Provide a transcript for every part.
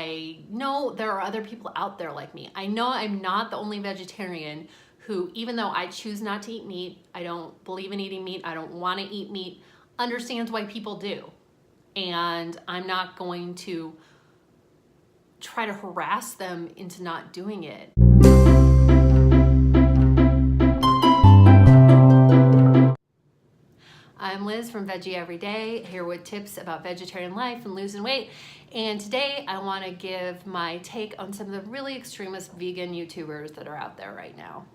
I know there are other people out there like me. I know I'm not the only vegetarian who, even though I choose not to eat meat, I don't believe in eating meat, I don't want to eat meat, understands why people do. And I'm not going to try to harass them into not doing it. I'm Liz from Veggie Everyday, here with tips about vegetarian life and losing weight. And today I want to give my take on some of the really extremist vegan YouTubers that are out there right now.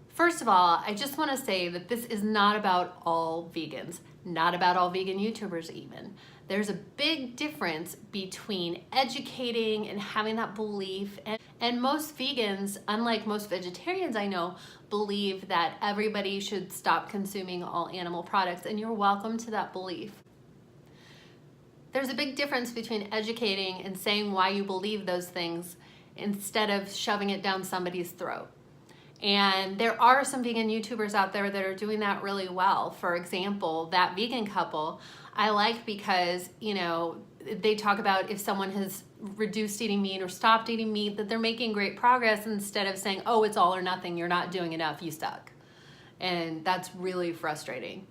First of all, I just want to say that this is not about all vegans, not about all vegan YouTubers even. There's a big difference between educating and having that belief, and most vegans, unlike most vegetarians I know, believe that everybody should stop consuming all animal products, and you're welcome to that belief. There's a big difference between educating and saying why you believe those things instead of shoving it down somebody's throat. And there are some vegan YouTubers out there that are doing that really well. For example, that vegan couple I like because, you know, they talk about if someone has reduced eating meat or stopped eating meat, that they're making great progress instead of saying, oh, it's all or nothing, you're not doing enough, you suck. And that's really frustrating.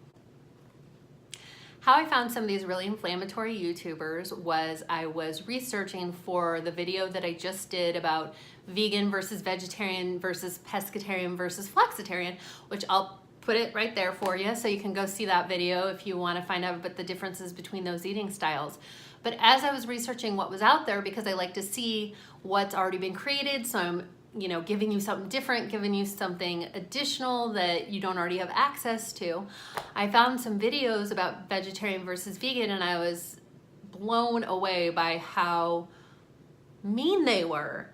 How I found some of these really inflammatory YouTubers was I was researching for the video that I just did about vegan versus vegetarian versus pescatarian versus flexitarian, which I'll put it right there for you so you can go see that video if you want to find out about the differences between those eating styles. But as I was researching what was out there, because I like to see what's already been created, so I'm giving you something different, giving you something additional that you don't already have access to. I found some videos about vegetarian versus vegan, and I was blown away by how mean they were.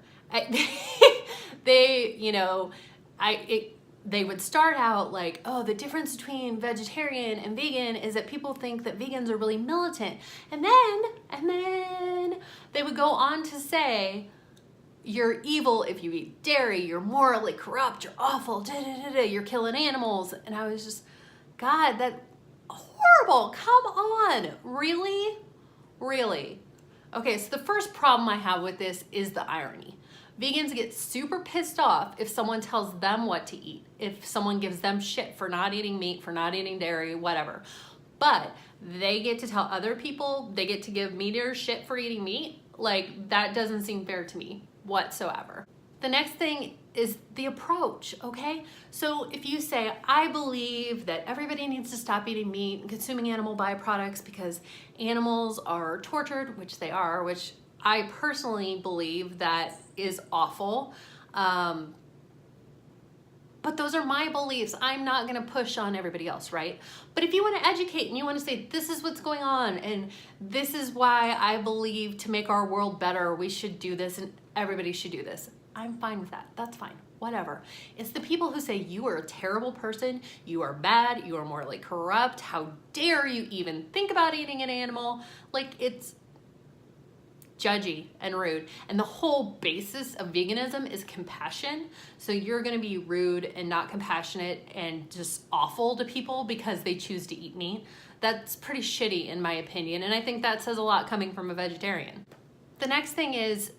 They would start out like, oh, the difference between vegetarian and vegan is that people think that vegans are really militant. And then they would go on to say, you're evil if you eat dairy, you're morally corrupt, you're awful, you're killing animals. And I was just, God, that's horrible, come on, really? Really? Okay, so the first problem I have with this is the irony. Vegans get super pissed off if someone tells them what to eat, if someone gives them shit for not eating meat, for not eating dairy, whatever. But they get to tell other people, they get to give meat eaters shit for eating meat. Like, that doesn't seem fair to me whatsoever. The next thing is the approach, okay? So if you say, I believe that everybody needs to stop eating meat and consuming animal byproducts because animals are tortured, which they are, which I personally believe that is awful. But those are my beliefs. I'm not gonna push on everybody else, right? But if you wanna educate and you wanna say, this is what's going on and this is why I believe to make our world better, we should do this and everybody should do this. I'm fine with that, that's fine, whatever. It's the people who say you are a terrible person, you are bad, you are morally corrupt, how dare you even think about eating an animal? Like, it's judgy and rude. And the whole basis of veganism is compassion. So you're gonna be rude and not compassionate and just awful to people because they choose to eat meat. That's pretty shitty in my opinion. And I think that says a lot coming from a vegetarian. The next thing is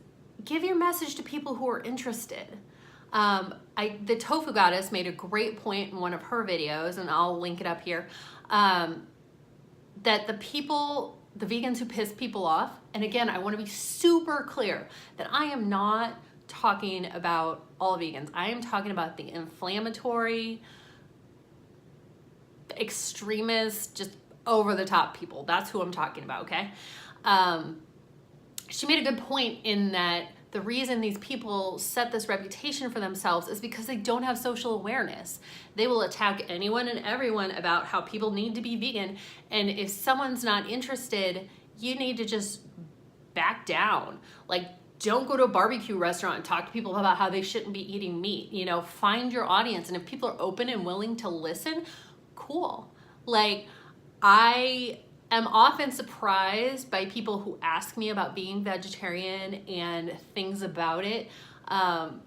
give your message to people who are interested. The Tofu Goddess made a great point in one of her videos, and I'll link it up here, that the vegans who piss people off, and again, I want to be super clear that I am not talking about all vegans. I am talking about the inflammatory, extremist, just over the top people. That's who I'm talking about, okay? She made a good point in that the reason these people set this reputation for themselves is because they don't have social awareness. They will attack anyone and everyone about how people need to be vegan. And if someone's not interested, you need to just back down. Like, don't go to a barbecue restaurant and talk to people about how they shouldn't be eating meat. You know, find your audience. And if people are open and willing to listen, cool. Like, I am often surprised by people who ask me about being vegetarian and things about it.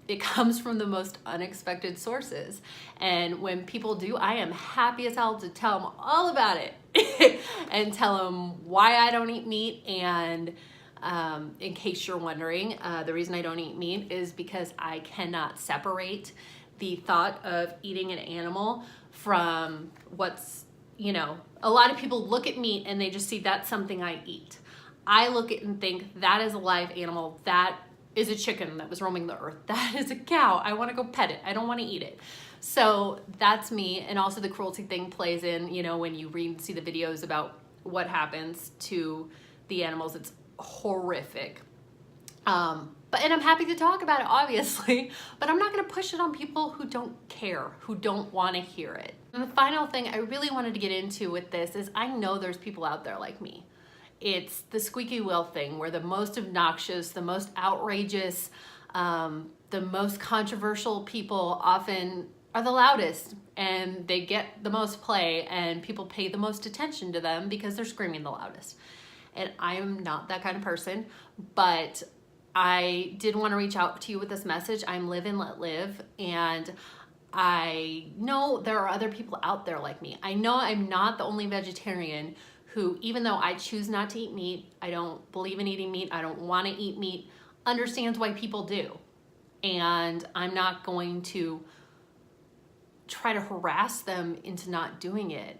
It comes from the most unexpected sources. And when people do, I am happy as hell to tell them all about it and tell them why I don't eat meat and In case you're wondering, the reason I don't eat meat is because I cannot separate the thought of eating an animal from what's, you know, a lot of people look at meat and they just see that's something I eat. I look at it and think that is a live animal. That is a chicken that was roaming the earth. That is a cow. I want to go pet it. I don't want to eat it. So that's me. And also the cruelty thing plays in, you know, when you read and see the videos about what happens to the animals, it's horrific. And I'm happy to talk about it, obviously, but I'm not going to push it on people who don't care, who don't want to hear it. And the final thing I really wanted to get into with this is I know there's people out there like me. It's the squeaky wheel thing, where the most obnoxious, the most outrageous, the most controversial people often are the loudest, and they get the most play, and people pay the most attention to them because they're screaming the loudest. And I am not that kind of person, but I did want to reach out to you with this message. I'm live and let live, and I know there are other people out there like me. I know I'm not the only vegetarian who, even though I choose not to eat meat, I don't believe in eating meat, I don't want to eat meat, understands why people do. And I'm not going to try to harass them into not doing it.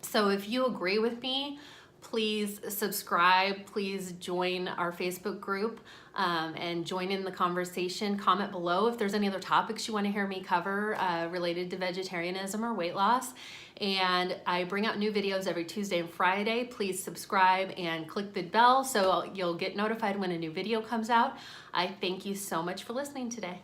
So if you agree with me, please subscribe, please join our Facebook group and join in the conversation. Comment below if there's any other topics you want to hear me cover related to vegetarianism or weight loss. And I bring out new videos every Tuesday and Friday. Please subscribe and click the bell so you'll get notified when a new video comes out. I thank you so much for listening today.